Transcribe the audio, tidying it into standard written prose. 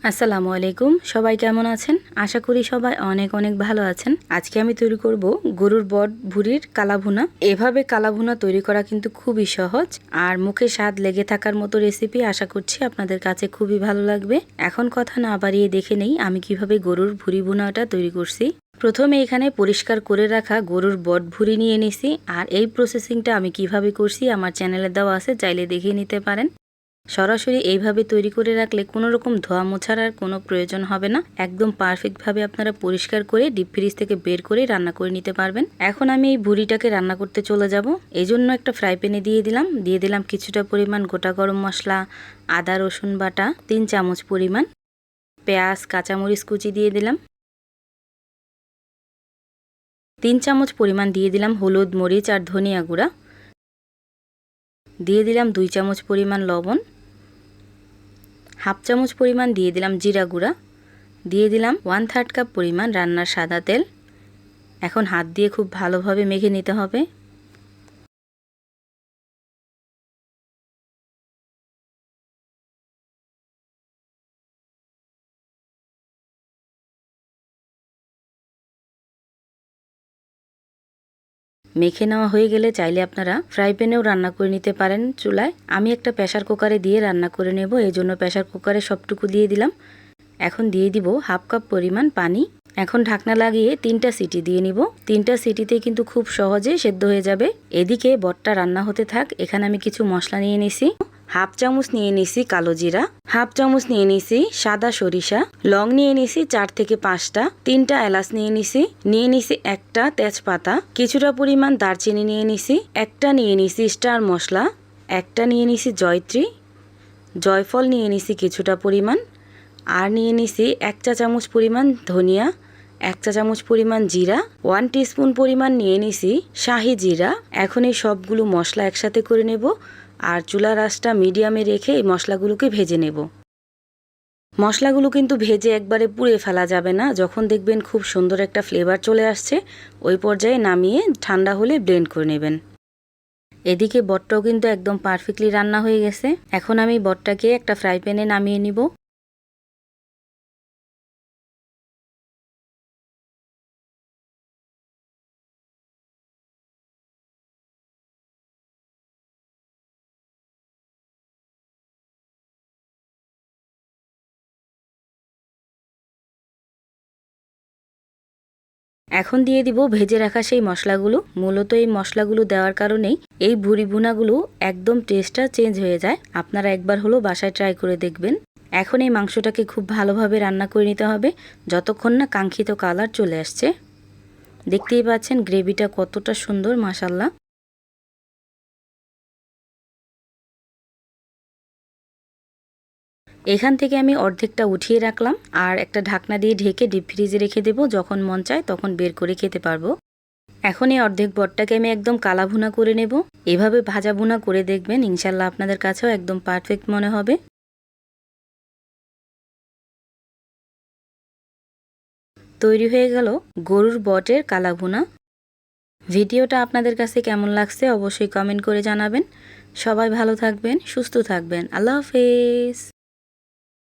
আসসালামু আলাইকুম, সবাই কেমন আছেন? আশা করি সবাই অনেক অনেক ভালো আছেন। আজকে আমি তৈরি করব গরুর বট ভুঁড়ির কালাভুনা। এভাবে কালাভুনা তৈরি করা কিন্তু খুবই সহজ আর মুখে স্বাদ লেগে থাকার মতো রেসিপি। আশা করছি আপনাদের কাছে খুবই ভালো লাগবে। এখন কথা না বাড়িয়ে দেখে নেই আমি কিভাবে গরুর ভুঁড়ি ভুনাটা তৈরি করছি। প্রথমে এখানে পরিষ্কার করে রাখা গরুর বট ভুঁড়ি নিয়ে নিছি আর এই প্রসেসিংটা আমি কিভাবে করছি আমার চ্যানেলে দেওয়া আছে, চাইলে দেখে নিতে পারেন। সরাসরি এইভাবে তৈরি করে রাখলে কোনো রকম ধোয়া মোছার আর কোনো প্রয়োজন হবে না। একদম পারফেক্টভাবে আপনারা পরিষ্কার করে ডিপ ফ্রিজ থেকে বের করে রান্না করে নিতে পারবেন। এখন আমি এই ভুঁড়িটাকে রান্না করতে চলে যাব। এই জন্য একটা ফ্রাই প্যানে দিয়ে দিলাম কিছুটা পরিমাণ গোটা গরম মশলা, আদা রসুন বাটা 3 চামচ পরিমাণ, পেঁয়াজ কাঁচামরিচ কুচি দিয়ে দিলাম, 3 চামচ পরিমাণ দিয়ে দিলাম হলুদ মরিচ আর ধনিয়া গুঁড়া, দিয়ে দিলাম 2 চামচ পরিমাণ লবণ, হাফ চামচ পরিমাণ দিয়ে দিলাম জিরা গুঁড়া, দিয়ে দিলাম 1/3 কাপ পরিমাণ রান্নার সাদা তেল। এখন হাত দিয়ে খুব ভালোভাবে মেখে নিতে হবে। মেখে নেওয়া হয়ে গেলে চাইলে আপনারা ফ্রাই প্যানেও রান্না করে নিতে পারেন চুলায়। আমি একটা প্রেসার কুকারে দিয়ে রান্না করে নেব, এই জন্য প্রেসার কুকারে সবটুকু দিয়ে দিলাম। এখন দিয়ে দিব হাফ কাপ পরিমাণ পানি। এখন ঢাকনা লাগিয়ে 3টা সিটি দিয়ে নিব। 3টা সিটিতে কিন্তু খুব সহজে সেদ্ধ হয়ে যাবে। এদিকে বটটা রান্না হতে থাক। এখানে আমি কিছু মশলা নিয়ে নিছি। হাফ চামচ নিয়ে নিছি কালো জিরা, হাফ চামচ নিয়ে নিছি সাদা সরিষা, লং নিয়ে নিছি 4 থেকে 5টা, 3টা এলাচ নিয়ে নিছি একটা তেজপাতা, কিছুটা পরিমাণ দারচিনি নিয়ে নিছি, একটা নিয়ে নিছি স্টার মশলা, একটা নিয়ে নিছি জয়ত্রী, জয়ফল নিয়ে নিছি কিছুটা পরিমাণ, আর নিয়ে নিছি 1 চা চামচ পরিমাণ ধনিয়া, 1 চা চামচ পরিমাণ জিরা, 1 টিস্পুন পরিমাণ নিয়ে নিছি শাহি জিরা। এখন এই সবগুলো মশলা একসাথে করে নেব আর চুলার আঁচটা মিডিয়ামে রেখে এই মশলাগুলোকে ভেজে নেব। মশলাগুলো কিন্তু ভেজে একবারে পুড়ে ফেলা যাবে না। যখন দেখবেন খুব সুন্দর একটা ফ্লেভার চলে আসছে, ওই পর্যায়ে নামিয়ে ঠান্ডা হলে ব্লেন্ড করে নেবেন। এদিকে বটটাও কিন্তু একদম পারফেক্টলি রান্না হয়ে গেছে। এখন আমি বটটাকে একটা ফ্রাই প্যানে নামিয়ে নিব। এখন দিয়ে দিব ভেজে রাখা সেই মশলাগুলো। মূলত এই মশলাগুলো দেওয়ার কারণেই এই ভুঁড়ি ভুনাগুলো একদম টেস্টটা চেঞ্জ হয়ে যায়। আপনারা একবার হলো বাসায় ট্রাই করে দেখবেন। এখন এই মাংসটাকে খুব ভালোভাবে রান্না করে নিতে হবে যতক্ষণ না কাঙ্ক্ষিত কালার চলে আসছে। দেখতেই পাচ্ছেন গ্রেভিটা কতটা সুন্দর, মাশাআল্লাহ। এখান থেকে আমি অর্ধেকটা উঠিয়ে রাখলাম আর একটা ঢাকনা দিয়ে ঢেকে ডিপ ফ্রিজে রেখে দেবো। যখন মন চায় তখন বের করে খেতে পারবো। এখন এই অর্ধেক বটটাকে আমি একদম কালা ভুনা করে নেব। এভাবে ভাজা ভুনা করে দেখবেন, ইনশাল্লাহ আপনাদের কাছেও একদম পারফেক্ট মনে হবে। তৈরি হয়ে গেল গরুর বটের কালা ভুনা। ভিডিওটা আপনাদের কাছে কেমন লাগছে অবশ্যই কমেন্ট করে জানাবেন। সবাই ভালো থাকবেন, সুস্থ থাকবেন। আল্লাহ হাফেজ।